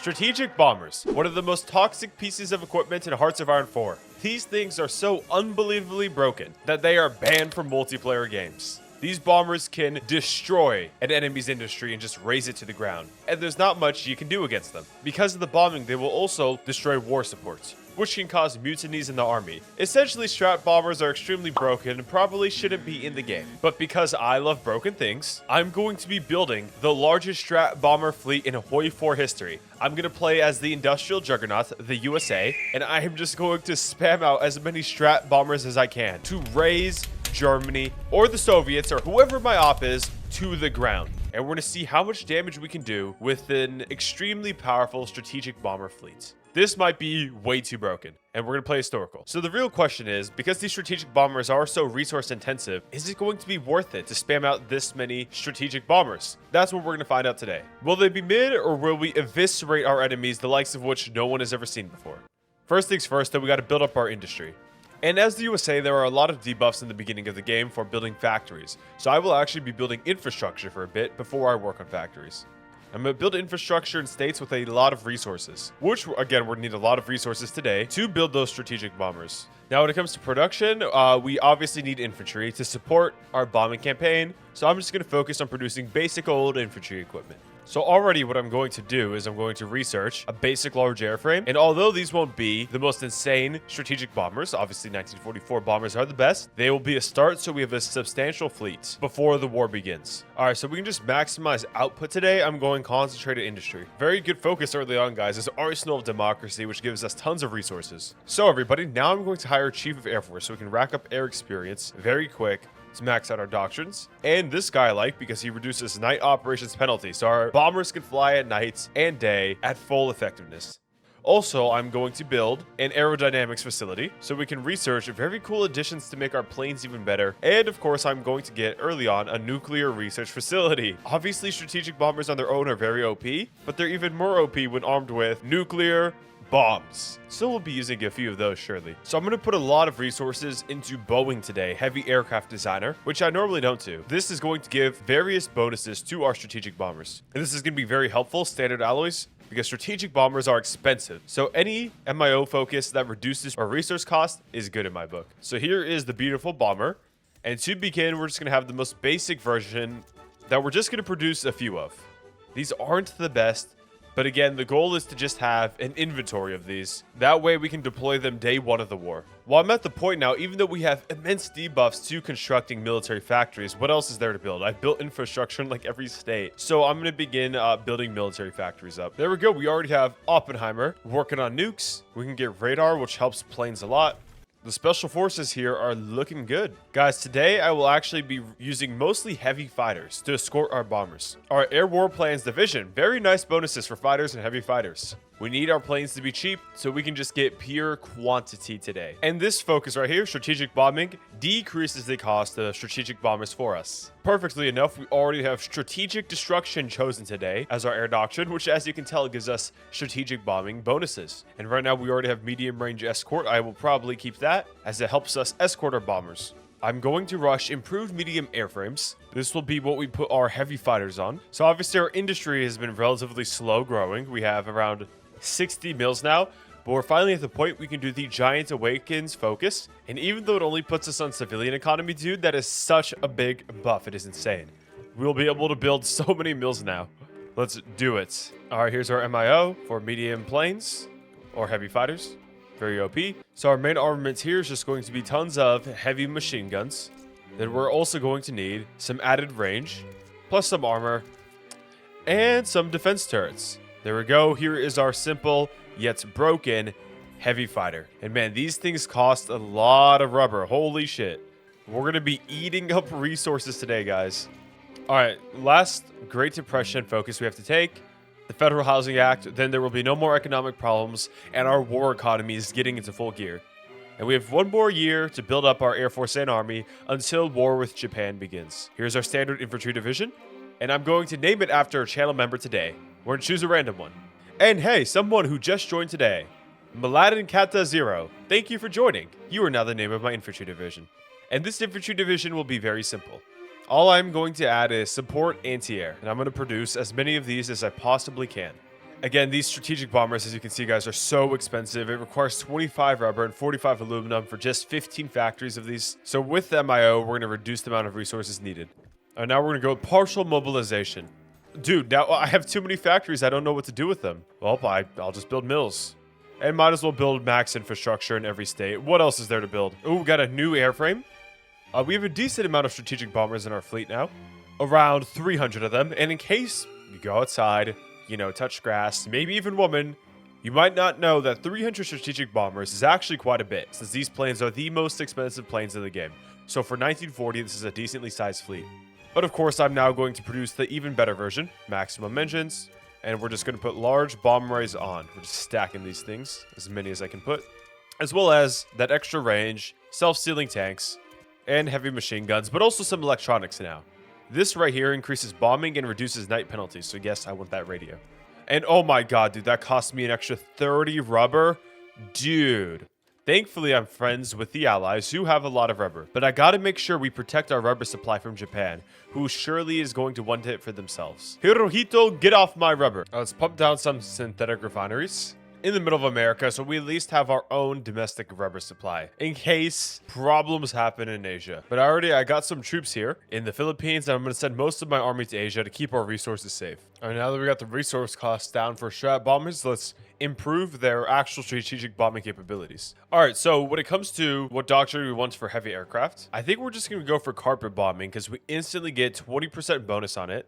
Strategic bombers, one of the most toxic pieces of equipment in Hearts of Iron 4. These things are so unbelievably broken that they are banned from multiplayer games. These bombers can destroy an enemy's industry and just raze it to the ground, and there's not much you can do against them. Because of the bombing, they will also destroy war supports, which can cause mutinies in the army. Essentially, strat bombers are extremely broken and probably shouldn't be in the game. But because I love broken things, I'm going to be building the largest strat bomber fleet in Hoi4 history. I'm going to play as the industrial juggernaut, the USA, and I am just going to spam out as many strat bombers as I can to raise Germany or the Soviets or whoever my op is to the ground. And we're going to see how much damage we can do with an extremely powerful strategic bomber fleet. This might be way too broken, and we're going to play historical. So the real question is, because these strategic bombers are so resource intensive, is it going to be worth it to spam out this many strategic bombers? That's what we're going to find out today. Will they be mid, or will we eviscerate our enemies, the likes of which no one has ever seen before? First things first, though, we got to build up our industry. And as the USA, there are a lot of debuffs in the beginning of the game for building factories. So I will actually be building infrastructure for a bit before I work on factories. I'm going to build infrastructure in states with a lot of resources, which, again, we're going to need a lot of resources today to build those strategic bombers. Now, when it comes to production, we obviously need infantry to support our bombing campaign. So I'm just going to focus on producing basic old infantry equipment. So already what I'm going to do is I'm going to research a basic large airframe. And although these won't be the most insane strategic bombers, obviously 1944 bombers are the best, they will be a start so we have a substantial fleet before the war begins. All right, so we can just maximize output today. I'm going concentrated industry. Very good focus early on, guys, is Arsenal of Democracy, which gives us tons of resources. So everybody, now I'm going to hire a Chief of Air Force so we can rack up air experience very quick to max out our doctrines. And this guy I like because he reduces night operations penalty, so our bombers can fly at night and day at full effectiveness. Also, I'm going to build an aerodynamics facility so we can research very cool additions to make our planes even better. And of course, I'm going to get early on a nuclear research facility. Obviously, strategic bombers on their own are very OP, but they're even more OP when armed with nuclear bombs. So we'll be using a few of those surely. So I'm going to put a lot of resources into Boeing today, heavy aircraft designer, which I normally don't do. This is going to give various bonuses to our strategic bombers. And this is going to be very helpful, standard alloys, because strategic bombers are expensive. So any MIO focus that reduces our resource cost is good in my book. So here is the beautiful bomber. And to begin, we're just going to have the most basic version that we're just going to produce a few of. These aren't the best, but again, the goal is to just have an inventory of these. That way we can deploy them day one of the war. Well, I'm at the point now, even though we have immense debuffs to constructing military factories, what else is there to build? I've built infrastructure in like every state. So I'm going to begin building military factories up. There we go. We already have Oppenheimer working on nukes. We can get radar, which helps planes a lot. The special forces here are looking good. Guys, today I will actually be using mostly heavy fighters to escort our bombers. Our Air Warplanes division, very nice bonuses for fighters and heavy fighters. We need our planes to be cheap, so we can just get pure quantity today. And this focus right here, strategic bombing, decreases the cost of strategic bombers for us. Perfectly enough, we already have strategic destruction chosen today as our air doctrine, which as you can tell gives us strategic bombing bonuses. And right now we already have medium range escort. I will probably keep that as it helps us escort our bombers. I'm going to rush improved medium airframes. This will be what we put our heavy fighters on. So obviously our industry has been relatively slow growing. We have around 60 mils now, but we're finally at the point we can do the Giant Awakens focus. And even though it only puts us on civilian economy, dude, that is such a big buff. It is insane. We'll be able to build so many mills now. Let's do it. All right, here's our MIO for medium planes or heavy fighters. Very OP. So our main armaments here is just going to be tons of heavy machine guns. Then we're also going to need some added range, plus some armor, and some defense turrets. There we go. Here is our simple yet broken heavy fighter. And man, these things cost a lot of rubber. Holy shit. We're going to be eating up resources today, guys. All right, last Great Depression focus we have to take. The Federal Housing Act. Then there will be no more economic problems, and our war economy is getting into full gear. And we have one more year to build up our Air Force and Army until war with Japan begins. Here's our standard infantry division, and I'm going to name it after a channel member today. We're going to choose a random one. And hey, someone who just joined today. Mladen Kata 0. Thank you for joining. You are now the name of my infantry division. And this infantry division will be very simple. All I'm going to add is support anti-air. And I'm going to produce as many of these as I possibly can. Again, these strategic bombers, as you can see, guys, are so expensive. It requires 25 rubber and 45 aluminum for just 15 factories of these. So with MIO, we're going to reduce the amount of resources needed. And now we're going to go with partial mobilization. Dude, now I have too many factories. I don't know what to do with them. Well, I'll just build mills. And might as well build max infrastructure in every state. What else is there to build? Oh, we got a new airframe. We have a decent amount of strategic bombers in our fleet now. Around 300 of them. And in case you go outside, you know, touch grass, maybe even woman, you might not know that 300 strategic bombers is actually quite a bit, since these planes are the most expensive planes in the game. So for 1940, this is a decently sized fleet. But of course, I'm now going to produce the even better version, maximum engines, and we're just going to put large bomb arrays on. We're just stacking these things, as many as I can put, as well as that extra range, self-sealing tanks, and heavy machine guns, but also some electronics now. This right here increases bombing and reduces night penalties, so yes, I want that radio. And oh my god, dude, that cost me an extra 30 rubber? Dude. Thankfully, I'm friends with the allies who have a lot of rubber, but I gotta make sure we protect our rubber supply from Japan, who surely is going to want it for themselves. Hirohito, get off my rubber. Let's pump down some synthetic refineries in the middle of America, so we at least have our own domestic rubber supply in case problems happen in Asia. But I got some troops here in the Philippines, and I'm going to send most of my army to Asia to keep our resources safe. All right, now that we got the resource costs down for strat bombers, let's improve their actual strategic bombing capabilities. All right, so when it comes to what doctrine we want for heavy aircraft, I think we're just going to go for carpet bombing because we instantly get 20% bonus on it.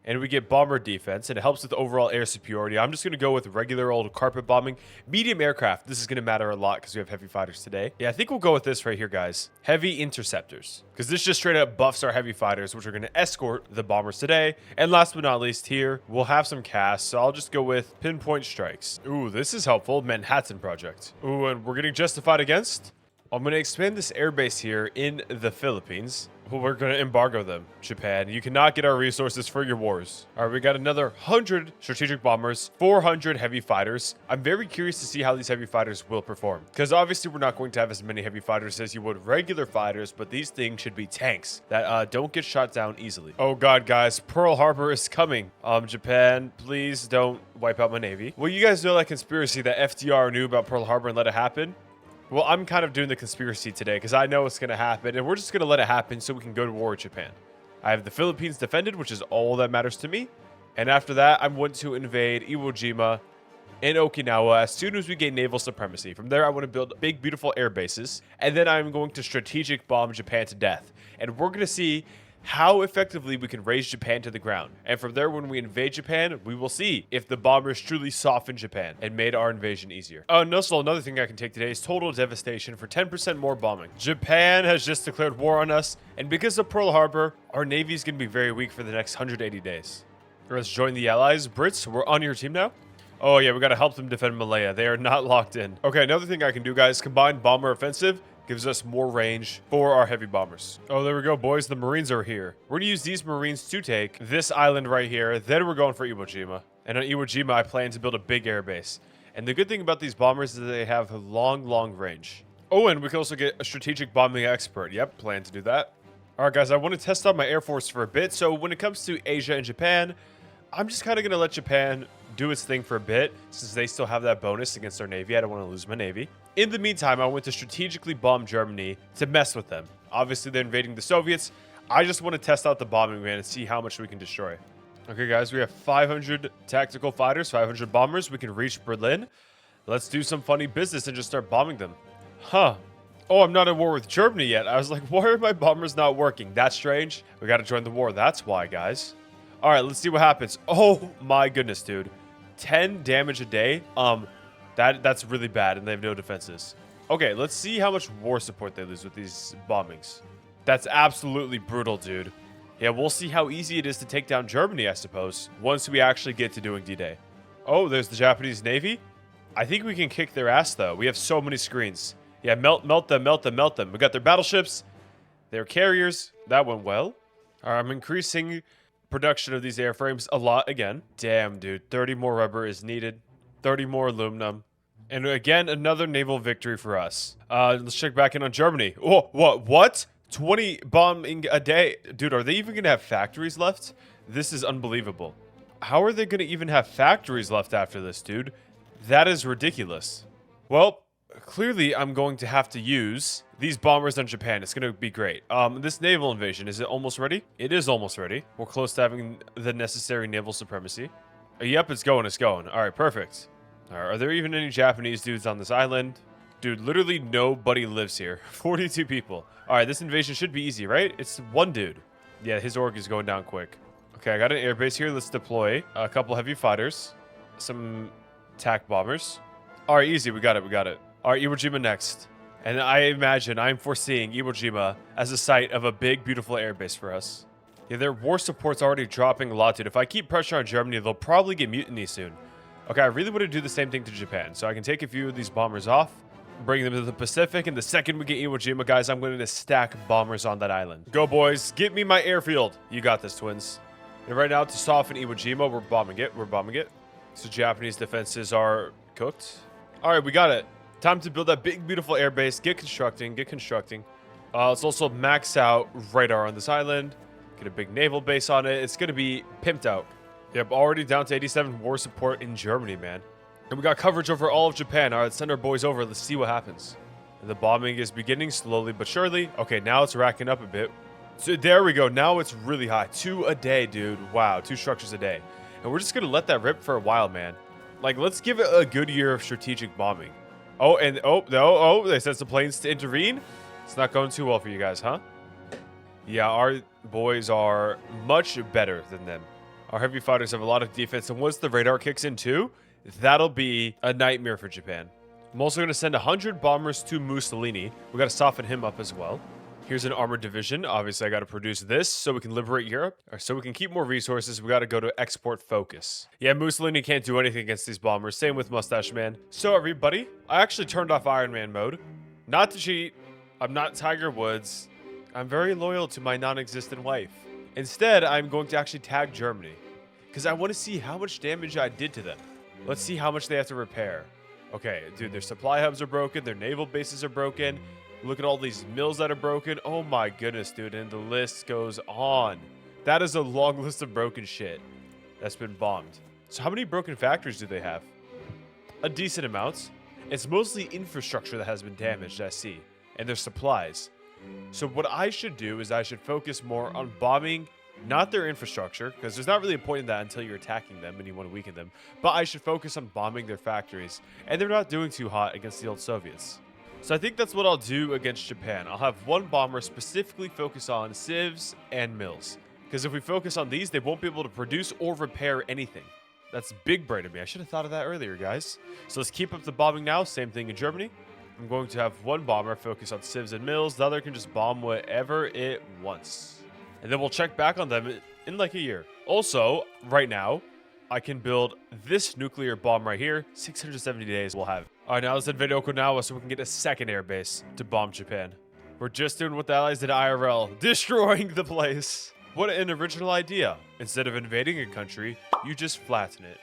And we get bomber defense, and it helps with overall air superiority. I'm just going to go with regular old carpet bombing. Medium aircraft, this is going to matter a lot because we have heavy fighters today. Yeah, I think we'll go with this right here, guys. Heavy interceptors. Because this just straight up buffs our heavy fighters, which are going to escort the bombers today. And last but not least here, we'll have some casts, so I'll just go with pinpoint strikes. Ooh, this is helpful. Manhattan Project. Ooh, and we're getting justified against? I'm going to expand this airbase here in the Philippines. We're going to embargo them. Japan, you cannot get our resources for your wars. All right, we got another 100 strategic bombers, 400 heavy fighters. I'm very curious to see how these heavy fighters will perform. Because obviously we're not going to have as many heavy fighters as you would regular fighters, but these things should be tanks that don't get shot down easily. Oh god, guys, Pearl Harbor is coming. Japan, please don't wipe out my navy. Well, you guys know that conspiracy that FDR knew about Pearl Harbor and let it happen? Well, I'm kind of doing the conspiracy today because I know it's going to happen, and we're just going to let it happen so we can go to war with Japan. I have the Philippines defended, which is all that matters to me. And after that, I'm going to invade Iwo Jima and Okinawa as soon as we gain naval supremacy. From there, I want to build big, beautiful air bases, and then I'm going to strategic bomb Japan to death. And we're going to see how effectively we can raise Japan to the ground. And from there, when we invade Japan, we will see if the bombers truly softened Japan and made our invasion easier. And also, another thing I can take today is total devastation for 10% more bombing. Japan has just declared war on us, and because of Pearl Harbor, our navy is going to be very weak for the next 180 days. Let's join the allies. Brits, we're on your team now. Oh yeah, we got to help them defend Malaya. They are not locked in. Okay, another thing I can do, guys, combined bomber offensive gives us more range for our heavy bombers. Oh, there we go, boys. The Marines are here. We're gonna use these Marines to take this island right here. Then we're going for Iwo Jima. And on Iwo Jima, I plan to build a big air base. And the good thing about these bombers is that they have a long range. Oh, and we can also get a strategic bombing expert. Yep, plan to do that. All right, guys, I want to test out my Air Force for a bit. So when it comes to Asia and Japan, I'm just kind of gonna let Japan do its thing for a bit, since they still have that bonus against our navy. I don't want to lose my navy. In the meantime, I went to strategically bomb Germany to mess with them. Obviously, they're invading the Soviets. I just want to test out the bombing man and see how much we can destroy. Okay, guys, we have 500 tactical fighters, 500 bombers. We can reach Berlin. Let's do some funny business and just start bombing them. Huh. Oh, I'm not at war with Germany yet. I was like, why are my bombers not working? That's strange. We got to join the war. That's why, guys. All right, let's see what happens. Oh, my goodness, dude. 10 damage a day. That's really bad, and they have no defenses. Okay, let's see how much war support they lose with these bombings. That's absolutely brutal, dude. Yeah, we'll see how easy it is to take down Germany, I suppose, once we actually get to doing D-Day. Oh, there's the Japanese Navy. I think we can kick their ass, though. We have so many screens. Yeah, melt them. We got their battleships, their carriers. That went well. All right, I'm increasing production of these airframes a lot again. Damn, dude. 30 more rubber is needed. 30 more aluminum. And again, another naval victory for us. Let's check back in on Germany. Oh, what? 20 bombing a day? Dude, are they even going to have factories left? This is unbelievable. How are they going to even have factories left after this, dude? That is ridiculous. Well, clearly I'm going to have to use these bombers on Japan. It's going to be great. This naval invasion, is it almost ready? It is almost ready. We're close to having the necessary naval supremacy. Yep, it's going. All right, perfect. All right, are there even any Japanese dudes on this island? Dude, literally nobody lives here. 42 people. All right, this invasion should be easy, right? It's one dude. Yeah, his org is going down quick. Okay, I got an airbase here. Let's deploy a couple heavy fighters, some attack bombers. All right, easy. We got it. All right, Iwo Jima next. And I'm foreseeing Iwo Jima as a site of a big, beautiful airbase for us. Yeah, their war support's already dropping a lot, dude. If I keep pressure on Germany, they'll probably get mutiny soon. Okay, I really want to do the same thing to Japan. So I can take a few of these bombers off, bring them to the Pacific, and the second we get Iwo Jima, guys, I'm going to stack bombers on that island. Go, boys. Get me my airfield. You got this, twins. And right now, to soften Iwo Jima, we're bombing it. So Japanese defenses are cooked. All right, we got it. Time to build that big, beautiful airbase. Get constructing. Let's also max out radar on this island. Get a big naval base on it. It's going to be pimped out. Yep, already down to 87 war support in Germany, man. And we got coverage over all of Japan. All right, let's send our boys over. Let's see what happens. And the bombing is beginning slowly but surely. Okay, now it's racking up a bit. So there we go. Now it's really high. 2 a day, dude. Wow, 2 structures a day. And we're just going to let that rip for a while, man. Like, let's give it a good year of strategic bombing. They sent some planes to intervene. It's not going too well for you guys, huh? Yeah, our boys are much better than them. Our heavy fighters have a lot of defense, and once the radar kicks in too, that'll be a nightmare for Japan. I'm also going to send 100 bombers to Mussolini. We got to soften him up as well. Here's an armored division. Obviously, I got to produce this so we can liberate Europe. Or so we can keep more resources, we got to go to export focus. Yeah, Mussolini can't do anything against these bombers. Same with Mustache Man. So everybody, I actually turned off Iron Man mode. Not to cheat. I'm not Tiger Woods. I'm very loyal to my non-existent wife. Instead, I'm going to actually tag Germany. Because I want to see how much damage I did to them. Let's see how much they have to repair. Okay, dude, their supply hubs are broken. Their naval bases are broken. Look at all these mills that are broken. Oh my goodness, dude. And the list goes on. That is a long list of broken shit that's been bombed. So how many broken factories do they have? A decent amount. It's mostly infrastructure that has been damaged, I see. And their supplies. So what I should do is I should focus more on bombing, not their infrastructure, because there's not really a point in that until you're attacking them and you want to weaken them. But I should focus on bombing their factories. And they're not doing too hot against the old Soviets. So I think that's what I'll do against Japan. I'll have one bomber specifically focus on civs and mills. Because if we focus on these, they won't be able to produce or repair anything. That's big brain to me. I should have thought of that earlier, guys. So let's keep up the bombing now. Same thing in Germany. I'm going to have one bomber focus on civs and mills. The other can just bomb whatever it wants. And then we'll check back on them in like a year. Also, right now, I can build this nuclear bomb right here. 670 days we'll have it. All right, now let's invade Okinawa so we can get a second airbase to bomb Japan. We're just doing what the Allies did IRL, destroying the place. What an original idea. Instead of invading a country, you just flatten it.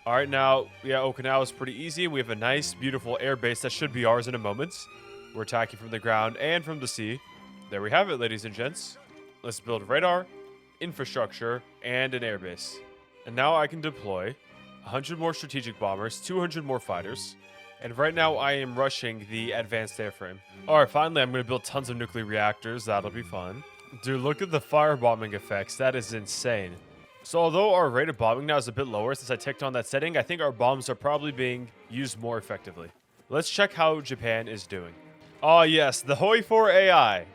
All right, now, yeah, Okinawa is pretty easy. We have a nice, beautiful airbase that should be ours in a moment. We're attacking from the ground and from the sea. There we have it, ladies and gents. Let's build radar, infrastructure, and an airbase. And now I can deploy 100 more strategic bombers, 200 more fighters. And right now I am rushing the advanced airframe. All right, finally, I'm going to build tons of nuclear reactors. That'll be fun. Dude, look at the firebombing effects. That is insane. So although our rate of bombing now is a bit lower since I ticked on that setting, I think our bombs are probably being used more effectively. Let's check how Japan is doing. Oh yes, the Hoi4 AI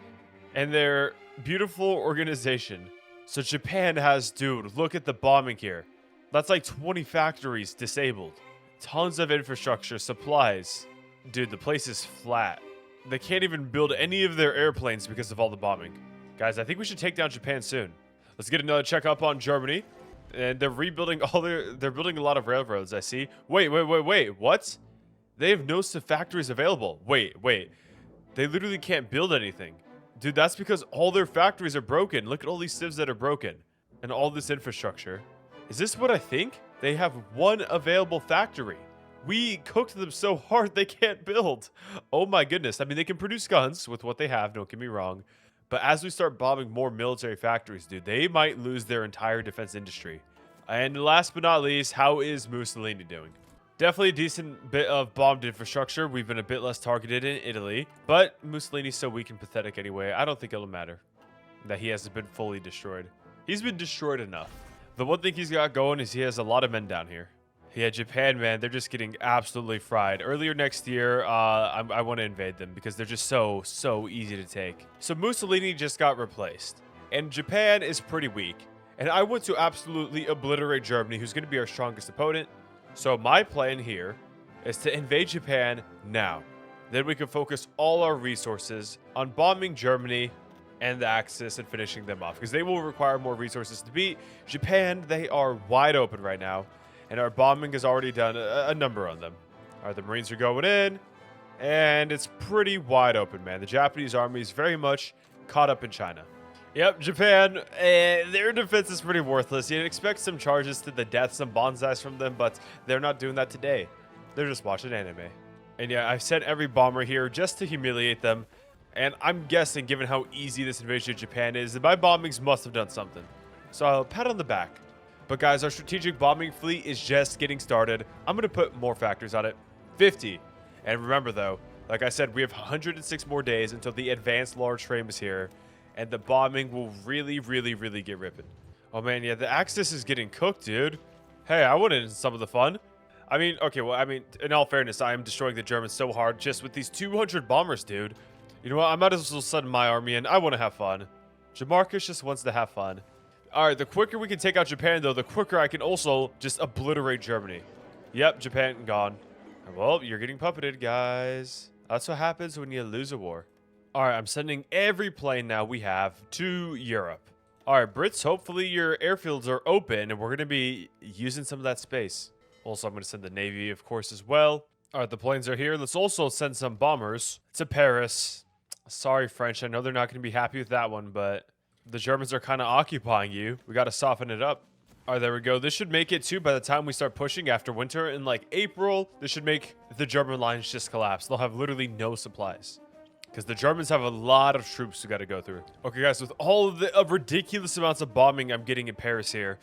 and their beautiful organization. So Japan has, dude, look at the bombing here. That's like 20 factories disabled. Tons of infrastructure, supplies. Dude, the place is flat. They can't even build any of their airplanes because of all the bombing. Guys, I think we should take down Japan soon. Let's get another check up on Germany. And they're rebuilding they're building a lot of railroads, I see. Wait, what? They have no factories available. Wait. They literally can't build anything. Dude, that's because all their factories are broken. Look at all these civs that are broken. And all this infrastructure. Is this what I think? They have one available factory. We cooked them so hard they can't build. Oh my goodness. I mean, they can produce guns with what they have, don't get me wrong. But as we start bombing more military factories, dude, they might lose their entire defense industry. And last but not least, how is Mussolini doing? Definitely a decent bit of bombed infrastructure. We've been a bit less targeted in Italy, but Mussolini's so weak and pathetic anyway. I don't think it'll matter that he hasn't been fully destroyed. He's been destroyed enough. The one thing he's got going is he has a lot of men down here. Yeah, Japan, man, they're just getting absolutely fried. Earlier next year, I want to invade them because they're just so easy to take. So Mussolini just got replaced, and Japan is pretty weak. And I want to absolutely obliterate Germany, who's going to be our strongest opponent. So my plan here is to invade Japan now. Then we can focus all our resources on bombing Germany and the Axis and finishing them off, because they will require more resources to beat. Japan, they are wide open right now, and our bombing has already done a number on them. All right, the Marines are going in, and it's pretty wide open, man. The Japanese army is very much caught up in China. Yep, Japan, their defense is pretty worthless. You'd expect some charges to the death, some bonsais from them, but they're not doing that today. They're just watching anime. And yeah, I've sent every bomber here just to humiliate them. And I'm guessing, given how easy this invasion of Japan is, that my bombings must have done something. So I'll pat on the back. But guys, our strategic bombing fleet is just getting started. I'm going to put more factors on it. 50. And remember though, like I said, we have 106 more days until the advanced large frame is here. And the bombing will really get ripping. Oh man, yeah, the Axis is getting cooked, dude. Hey, I wanted some of the fun. I mean, okay, well, I mean, in all fairness, I am destroying the Germans so hard just with these 200 bombers, dude. You know what? I might as well send my army in. I want to have fun. Jamarcus just wants to have fun. All right, the quicker we can take out Japan, though, the quicker I can also just obliterate Germany. Yep, Japan gone. Well, you're getting puppeted, guys. That's what happens when you lose a war. All right, I'm sending every plane now we have to Europe. All right, Brits, hopefully your airfields are open and we're going to be using some of that space. Also, I'm going to send the Navy, of course, as well. All right, the planes are here. Let's also send some bombers to Paris. Sorry, French. I know they're not going to be happy with that one, but the Germans are kind of occupying you. We got to soften it up. All right, there we go. This should make it, too, by the time we start pushing after winter in, like, April. This should make the German lines just collapse. They'll have literally no supplies. Because the Germans have a lot of troops we got to go through. Okay, guys, with all of the ridiculous amounts of bombing I'm getting in Paris here,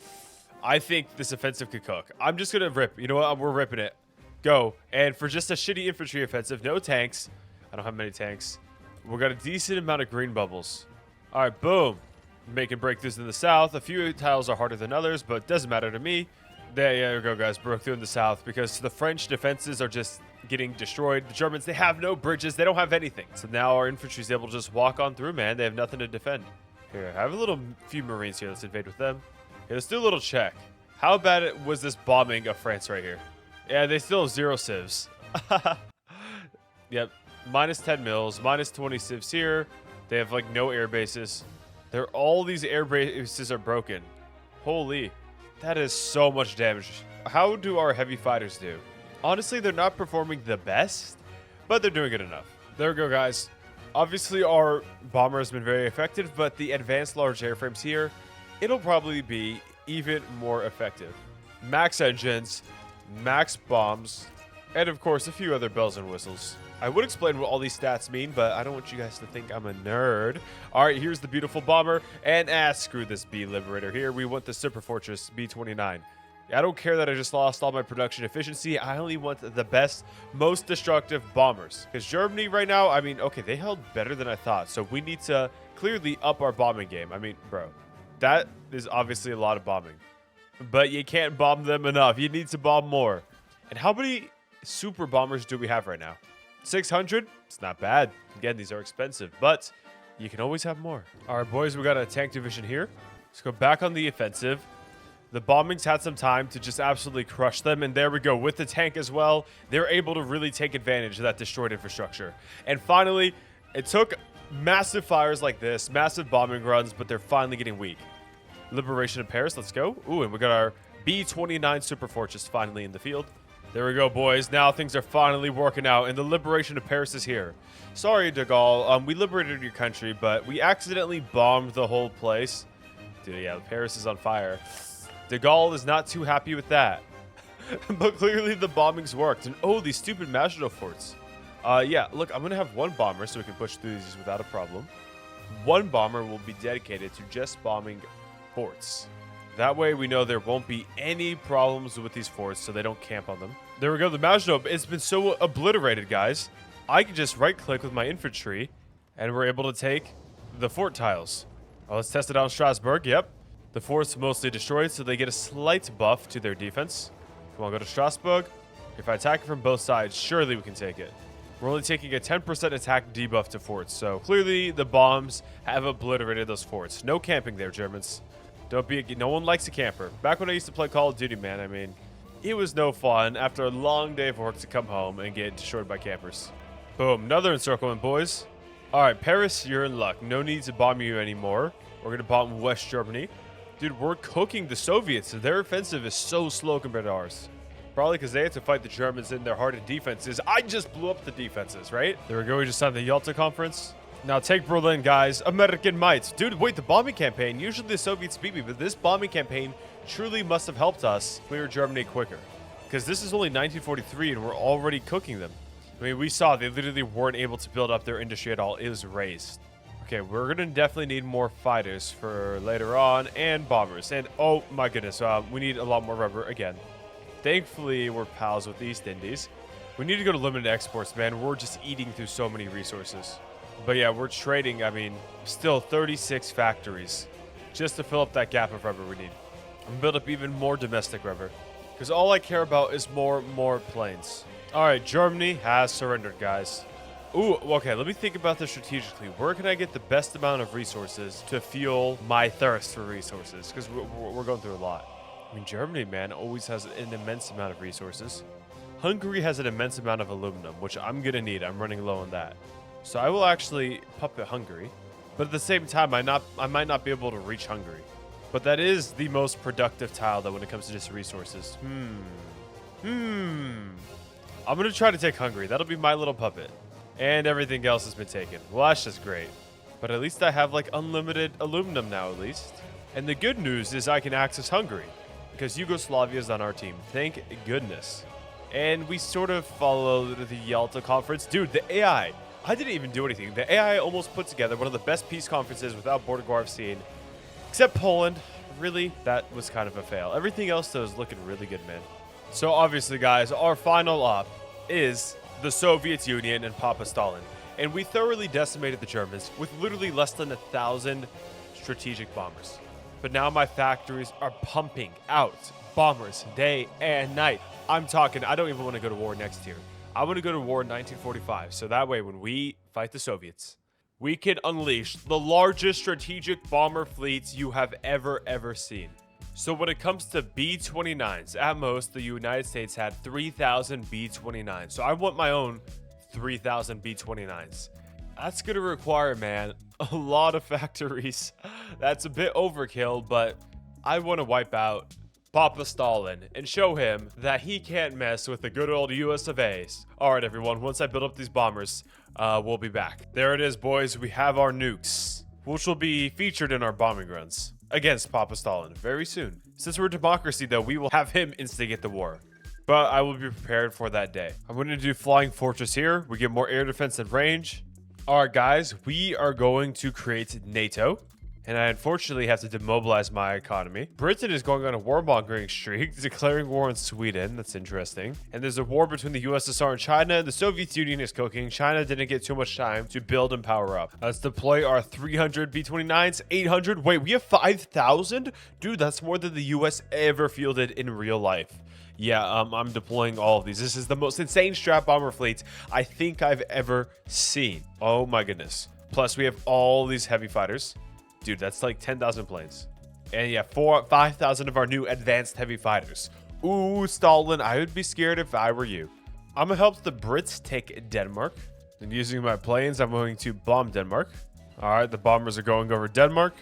I think this offensive could cook. I'm just going to rip. You know what? We're ripping it. Go. And for just a shitty infantry offensive, no tanks. I don't have many tanks. We got a decent amount of green bubbles. All right, boom. Making breakthroughs in the south. A few tiles are harder than others, but it doesn't matter to me. There we go, guys. Broke through in the south because the French defenses are just getting destroyed. The Germans, they have no bridges. They don't have anything. So now our infantry is able to just walk on through, man. They have nothing to defend. Here, I have a few Marines here. Let's invade with them. Okay, let's do a little check. How bad was this bombing of France right here? Yeah, they still have 0 civs. Yep, minus 10 mils, minus 20 civs here. They have like no air bases. All these air bases are broken. Holy, that is so much damage. How do our heavy fighters do? Honestly, they're not performing the best, but they're doing good enough. There we go, guys. Obviously, our bomber has been very effective, but the advanced large airframes here, it'll probably be even more effective. Max engines, max bombs, and of course, a few other bells and whistles. I would explain what all these stats mean, but I don't want you guys to think I'm a nerd. All right, here's the beautiful bomber, and screw this B Liberator here. We want the Super Fortress B-29. I don't care that I just lost all my production efficiency. I only want the best, most destructive bombers. Because Germany right now, I mean, okay, they held better than I thought. So we need to clearly up our bombing game. I mean, bro, that is obviously a lot of bombing. But you can't bomb them enough. You need to bomb more. And how many super bombers do we have right now? 600? It's not bad. Again, these are expensive, but you can always have more. All right, boys, we got a tank division here. Let's go back on the offensive. The bombings had some time to just absolutely crush them, and there we go. With the tank as well, they're able to really take advantage of that destroyed infrastructure. And finally, it took massive fires like this, massive bombing runs, but they're finally getting weak. Liberation of Paris, let's go. Ooh, and we got our B-29 Super Fortress finally in the field. There we go, boys. Now things are finally working out, and the liberation of Paris is here. Sorry, de Gaulle. We liberated your country, but we accidentally bombed the whole place. Dude, yeah, Paris is on fire. De Gaulle is not too happy with that. But clearly the bombings worked. And oh, these stupid Maginot forts. Yeah, look, I'm going to have one bomber so we can push through these without a problem. One bomber will be dedicated to just bombing forts. That way we know there won't be any problems with these forts so they don't camp on them. There we go. The Maginot, it's been so obliterated, guys. I can just right-click with my infantry, and we're able to take the fort tiles. Oh, let's test it out in Strasbourg. Yep. The fort's mostly destroyed, so they get a slight buff to their defense. Come on, go to Strasbourg. If I attack it from both sides, surely we can take it. We're only taking a 10% attack debuff to forts, so clearly the bombs have obliterated those forts. No camping there, Germans. No one likes a camper. Back when I used to play Call of Duty, man, I mean, it was no fun after a long day of work to come home and get destroyed by campers. Boom, another encirclement, boys. All right, Paris, you're in luck. No need to bomb you anymore. We're going to bomb West Germany. Dude, we're cooking the Soviets. Their offensive is so slow compared to ours. Probably because they had to fight the Germans in their hardened defenses. I just blew up the defenses, right? There we go. We just signed the Yalta Conference. Now take Berlin, guys. American might. Dude, wait, the bombing campaign. Usually the Soviets beat me, but this bombing campaign truly must have helped us clear Germany quicker. Because this is only 1943 and we're already cooking them. I mean, we saw they literally weren't able to build up their industry at all. It was raised. Okay, we're going to definitely need more fighters for later on and bombers. And, oh my goodness, we need a lot more rubber again. Thankfully, we're pals with East Indies. We need to go to limited exports, man. We're just eating through so many resources. But yeah, we're trading, I mean, still 36 factories just to fill up that gap of rubber we need. And build up even more domestic rubber. Because all I care about is more planes. All right, Germany has surrendered, guys. Ooh, okay, let me think about this strategically. Where can I get the best amount of resources to fuel my thirst for resources? Because we're going through a lot. I mean, Germany, man, always has an immense amount of resources. Hungary has an immense amount of aluminum, which I'm going to need. I'm running low on that. So I will actually puppet Hungary. But at the same time, I might not be able to reach Hungary. But that is the most productive tile, though, when it comes to just resources. I'm going to try to take Hungary. That'll be my little puppet. And everything else has been taken. Well, that's just great. But at least I have, like, unlimited aluminum now, at least. And the good news is I can access Hungary. Because Yugoslavia is on our team. Thank goodness. And we sort of followed the Yalta Conference. Dude, the AI. I didn't even do anything. The AI almost put together one of the best peace conferences without border war I've seen. Except Poland. Really, that was kind of a fail. Everything else, though, is looking really good, man. So, obviously, guys, our final op is the Soviet Union and Papa Stalin. And we thoroughly decimated the Germans with literally less than 1,000 strategic bombers. But now my factories are pumping out bombers day and night. I'm talking, I don't even want to go to war next year. I want to go to war in 1945. So that way, when we fight the Soviets, we can unleash the largest strategic bomber fleets you have ever seen. So when it comes to B-29s, at most, the United States had 3,000 B-29s. So I want my own 3,000 B-29s. That's going to require, man, a lot of factories. That's a bit overkill, but I want to wipe out Papa Stalin and show him that he can't mess with the good old US of A's. All right, everyone, once I build up these bombers, we'll be back. There it is, boys. We have our nukes, which will be featured in our bombing runs against Papa Stalin very soon. Since we're a democracy, though, we will have him instigate the war. But I will be prepared for that day. I'm going to do Flying Fortress here. We get more air defense and range. All right, guys, we are going to create NATO. And I unfortunately have to demobilize my economy. Britain is going on a warmongering streak, declaring war on Sweden. That's interesting. And there's a war between the USSR and China. The Soviet Union is cooking. China didn't get too much time to build and power up. Let's deploy our 300 B-29s, 800. Wait, we have 5,000? Dude, that's more than the US ever fielded in real life. Yeah, I'm deploying all of these. This is the most insane strat bomber fleet I think I've ever seen. Oh my goodness. Plus, we have all these heavy fighters. Dude, that's like 10,000 planes. And yeah, 5,000 of our new advanced heavy fighters. Ooh, Stalin, I would be scared if I were you. I'm gonna help the Brits take Denmark. And using my planes, I'm going to bomb Denmark. All right, the bombers are going over Denmark.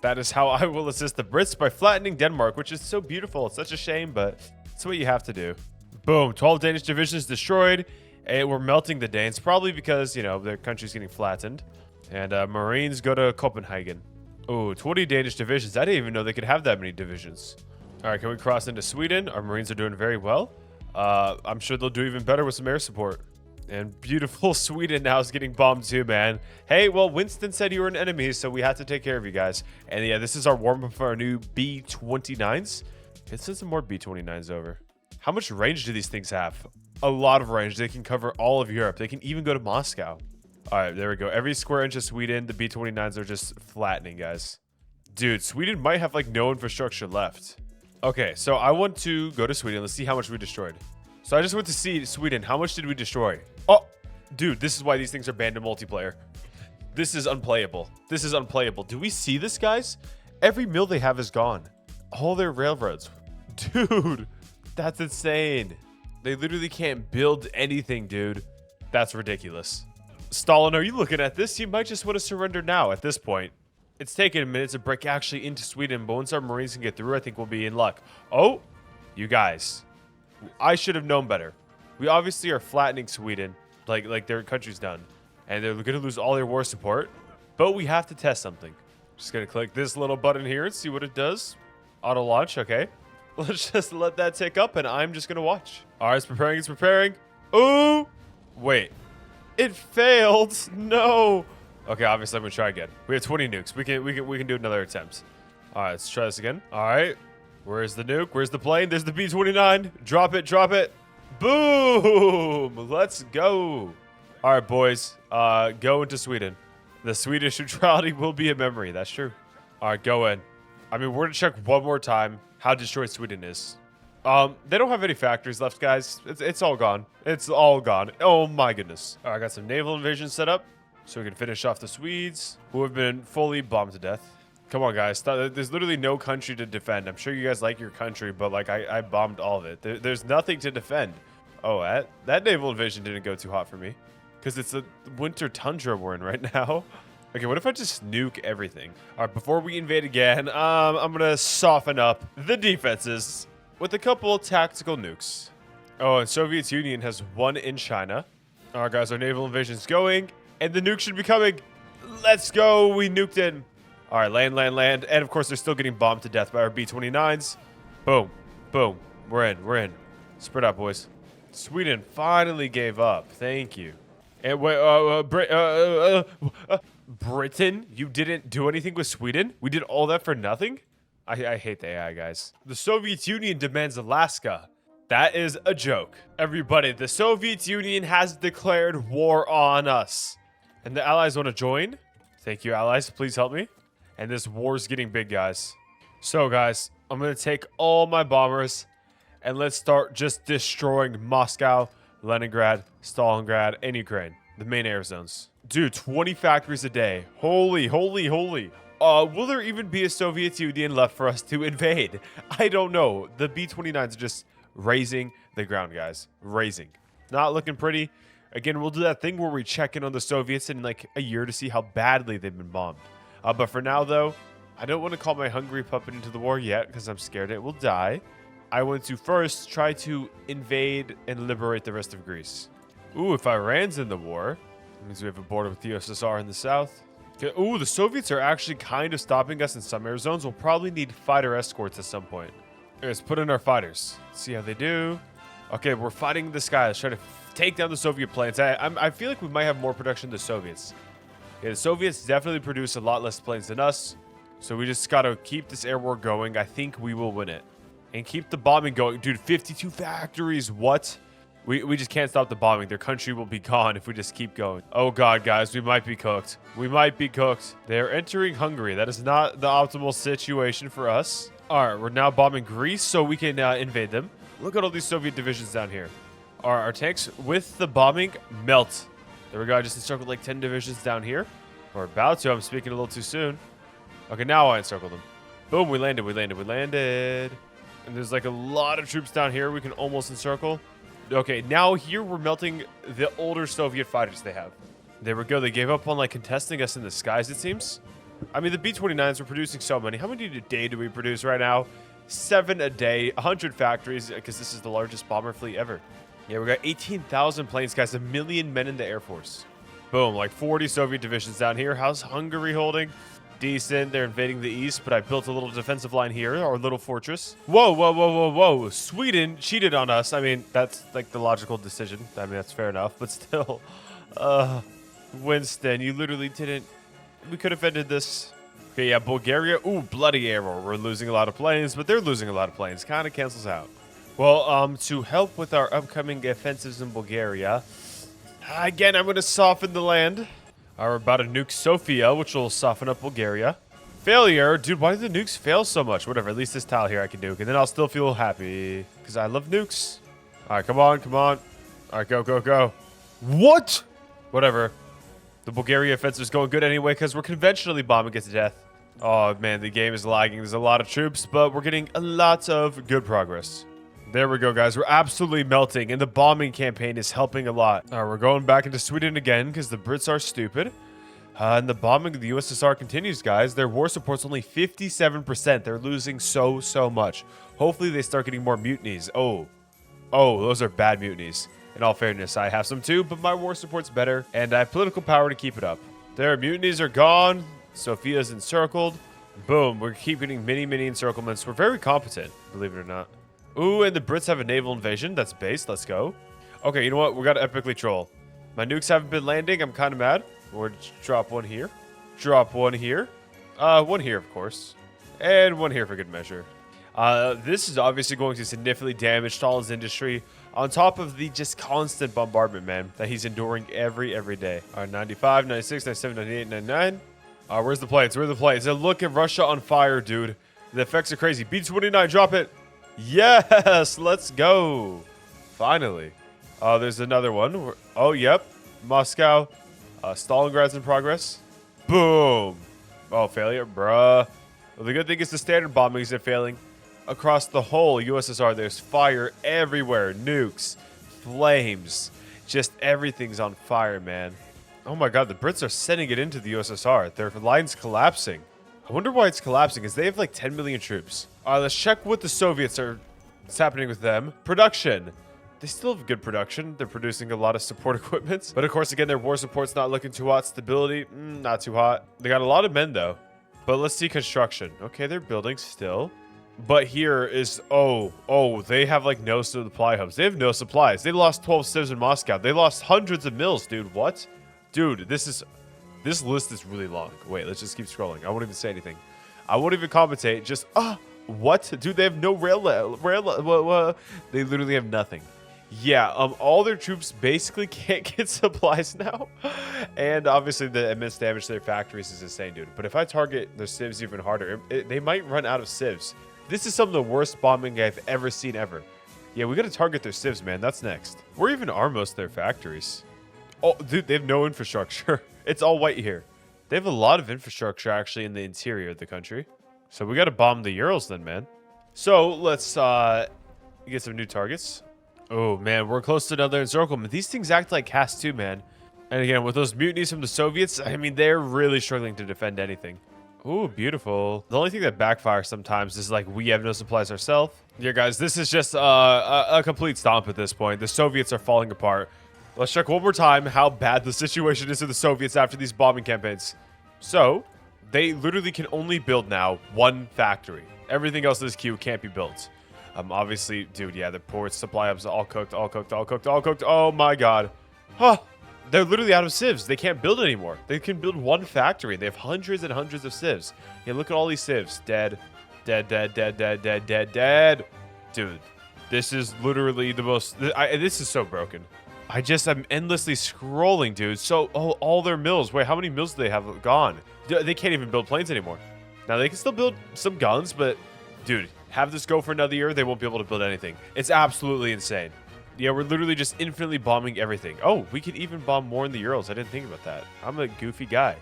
That is how I will assist the Brits, by flattening Denmark, which is so beautiful. It's such a shame, but it's what you have to do. Boom, 12 Danish divisions destroyed. And we're melting the Danes, probably because, you know, their country's getting flattened. And Marines go to Copenhagen. Oh, 20 Danish divisions. I didn't even know they could have that many divisions. All right, can we cross into Sweden? Our Marines are doing very well. I'm sure they'll do even better with some air support. And beautiful Sweden now is getting bombed too, man. Hey, well, Winston said you were an enemy, so we had to take care of you guys. And yeah, this is our warm-up for our new B-29s. Let's send some more B-29s over. How much range do these things have? A lot of range. They can cover all of Europe. They can even go to Moscow. All right, there we go. Every square inch of Sweden, the B-29s are just flattening, guys. Dude, Sweden might have, like, no infrastructure left. Okay, so I want to go to Sweden. Let's see how much we destroyed. So I just went to see Sweden. How much did we destroy? Oh, dude, this is why these things are banned in multiplayer. This is unplayable. This is unplayable. Do we see this, guys? Every mill they have is gone. All their railroads. Dude, that's insane. They literally can't build anything, dude. That's ridiculous. Stalin, are you looking at this? You might just want to surrender now at this point. It's taken a minute to break actually into Sweden, but once our Marines can get through, I think we'll be in luck. Oh, you guys. I should have known better. We obviously are flattening Sweden, like their country's done. And they're going to lose all their war support. But we have to test something. Just going to click this little button here and see what it does. Auto launch, okay. Let's just let that tick up, and I'm just going to watch. All right, it's preparing, it's preparing. Ooh! Wait. It failed. No. Okay, obviously I'm going to try again. We have 20 nukes. We can do another attempt. All right, let's try this again. All right. Where's the nuke? Where's the plane? There's the B-29. Drop it, drop it. Boom! Let's go. All right, boys. Go into Sweden. The Swedish neutrality will be a memory. That's true. All right, go in. I mean, we're going to check one more time how destroyed Sweden is. They don't have any factories left, guys. It's all gone. It's all gone. Oh, my goodness. All right, I got some naval invasion set up so we can finish off the Swedes who have been fully bombed to death. Come on, guys. There's literally no country to defend. I'm sure you guys like your country, but, like, I bombed all of it. There's nothing to defend. Oh, that naval invasion didn't go too hot for me because it's a winter tundra we're in right now. Okay, what if I just nuke everything? All right, before we invade again, I'm going to soften up the defenses with a couple tactical nukes. Oh, and Soviet Union has one in China. All right, guys, our naval invasion's going, and the nuke should be coming. Let's go. We nuked in. All right, land, land, land. And, of course, they're still getting bombed to death by our B-29s. Boom. Boom. We're in. We're in. Spread out, boys. Sweden finally gave up. Thank you. And wait, Britain? You didn't do anything with Sweden? We did all that for nothing? I hate the AI, guys. The Soviet Union demands Alaska. That is a joke. Everybody, the Soviet Union has declared war on us. And the Allies want to join? Thank you, Allies. Please help me. And this war's getting big, guys. So, guys, I'm going to take all my bombers and let's start just destroying Moscow, Leningrad, Stalingrad, and Ukraine. The main air zones. Dude, 20 factories a day. Holy, holy, holy. Will there even be a Soviet Union left for us to invade? I don't know. The B-29s are just raising the ground, guys. Raising. Not looking pretty. Again, we'll do that thing where we check in on the Soviets in like a year to see how badly they've been bombed. But for now, though, I don't want to call my Hungary puppet into the war yet because I'm scared it will die. I want to first try to invade and liberate the rest of Greece. Ooh, if Iran's in the war, that means we have a border with the USSR in the south. Okay. Ooh, the Soviets are actually kind of stopping us in some air zones. We'll probably need fighter escorts at some point. Let's put in our fighters. See how they do. Okay, we're fighting in the sky. Let's try to take down the Soviet planes. I feel like we might have more production than the Soviets. Yeah, the Soviets definitely produce a lot less planes than us. So we just got to keep this air war going. I think we will win it. And keep the bombing going. Dude, 52 factories. What? We just can't stop the bombing. Their country will be gone if we just keep going. Oh, God, guys. We might be cooked. We might be cooked. They're entering Hungary. That is not the optimal situation for us. All right, we're now bombing Greece so we can invade them. Look at all these Soviet divisions down here. Our tanks, with the bombing, melt. There we go. I just encircled like 10 divisions down here. We're about to. I'm speaking a little too soon. Okay, now I encircled them. Boom, we landed, we landed, we landed. And there's like a lot of troops down here we can almost encircle. Okay, now here we're melting the older Soviet fighters they have. There we go. They gave up on like contesting us in the skies, it seems. I mean, the B-29s were producing so many. How many a day do we produce right now? 7 a day, 100 factories, because this is the largest bomber fleet ever. Yeah, we got 18,000 planes, guys, 1 million men in the Air Force. Boom, like 40 Soviet divisions down here. How's Hungary holding? decent. They're invading the east, but I built a little defensive line here, our little fortress. Whoa, whoa, whoa, whoa, whoa. Sweden cheated on us. I mean, that's like the logical decision. I mean, that's fair enough, but still. Winston, you literally didn't. We could have ended this. Okay, yeah, Bulgaria. Ooh, bloody arrow. We're losing a lot of planes, but they're losing a lot of planes. Kind of cancels out. Well, to help with our upcoming offensives in Bulgaria, again, I'm going to soften the land. We're about to nuke Sofia, which will soften up Bulgaria. Failure. Dude, why do the nukes fail so much? Whatever, at least this tile here I can nuke, and then I'll still feel happy, because I love nukes. All right, come on, come on. All right, go, go, go. What? Whatever. The Bulgaria offensive is going good anyway, because we're conventionally bombing it to death. Oh, man, the game is lagging. There's a lot of troops, but we're getting a lot of good progress. There we go, guys. We're absolutely melting, and the bombing campaign is helping a lot. All right, we're going back into Sweden again, because the Brits are stupid. And the bombing of the USSR continues, guys. Their war support's only 57%. They're losing so much. Hopefully, they start getting more mutinies. Oh, those are bad mutinies. In all fairness, I have some too, but my war support's better, and I have political power to keep it up. Their mutinies are gone. Sofia's encircled. Boom. We keep getting mini encirclements. We're very competent, believe it or not. Ooh, and the Brits have a naval invasion. That's base. Let's go. Okay, you know what? We got to epically troll. My nukes haven't been landing. I'm kind of mad. We'll drop one here. Drop one here. One here, of course. And one here for good measure. This is obviously going to significantly damage Stalin's industry, on top of the just constant bombardment, man, that he's enduring every day. All right, 95, 96, 97, 98, 99. Where's the planes? Where are the planes? And look at Russia on fire, dude. The effects are crazy. B-29, drop it. Yes, let's go. Finally. There's another one. Oh, yep. Moscow. Stalingrad's in progress. Boom. Oh, failure, bruh. Well, the good thing is the standard bombings are failing. Across the whole USSR, there's fire everywhere. Nukes, flames, just everything's on fire, man. Oh my god, the Brits are sending it into the USSR. Their line's collapsing. I wonder why it's collapsing, because they have like 10 million troops. Let's check what the Soviets are. What's happening with them. Production. They still have good production. They're producing a lot of support equipment. But of course, again, their war support's not looking too hot. Stability, not too hot. They got a lot of men, though. But let's see construction. Okay, they're building still. But here is, they have like no supply hubs. They have no supplies. They lost 12 civs in Moscow. They lost hundreds of mills, dude. What? Dude, this list is really long. Wait, let's just keep scrolling. I won't even say anything. I won't even commentate. Just, what? Dude, they have no they literally have nothing. Yeah, all their troops basically can't get supplies now. And obviously the immense damage to their factories is insane, dude. But if I target their civs even harder, they might run out of civs. This is some of the worst bombing I've ever seen ever. Yeah, we gotta target their civs, man. That's next. Where even are most of their factories? Oh, dude, they have no infrastructure. It's all white here. They have a lot of infrastructure, actually, in the interior of the country. So we gotta bomb the Urals then, man. So let's get some new targets. Oh, man, we're close to another encirclement. These things act like CAS 2, man. And again, with those mutinies from the Soviets, I mean, they're really struggling to defend anything. Ooh, beautiful. The only thing that backfires sometimes is like we have no supplies ourselves. Yeah, guys, this is just a complete stomp at this point. The Soviets are falling apart. Let's check one more time how bad the situation is to the Soviets after these bombing campaigns. So, they literally can only build now one factory. Everything else in this queue can't be built. Obviously, dude, yeah, the ports, supply hubs, all cooked. Oh my god. Huh. They're literally out of civs. They can't build anymore. They can build one factory. They have hundreds and hundreds of civs. Yeah, look at all these civs. Dead. Dude, this is literally the most... this is so broken. I'm endlessly scrolling, dude. So, all their mills. Wait, how many mills do they have gone? They can't even build planes anymore. Now, they can still build some guns, but... Dude, have this go for another year, they won't be able to build anything. It's absolutely insane. Yeah, we're literally just infinitely bombing everything. Oh, we can even bomb more in the Urals. I didn't think about that. I'm a goofy guy.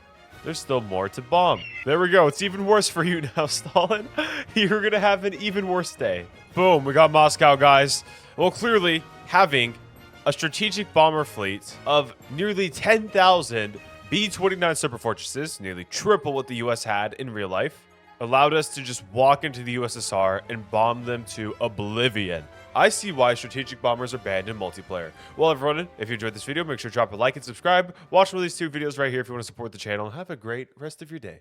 There's still more to bomb. There we go. It's even worse for you now, Stalin. You're going to have an even worse day. Boom, we got Moscow, guys. Well, clearly, having a strategic bomber fleet of nearly 10,000 B-29 super fortresses, nearly triple what the US had in real life, allowed us to just walk into the USSR and bomb them to oblivion. I see why strategic bombers are banned in multiplayer. Well, everyone, if you enjoyed this video, make sure to drop a like and subscribe. Watch one of these two videos right here if you want to support the channel. Have a great rest of your day.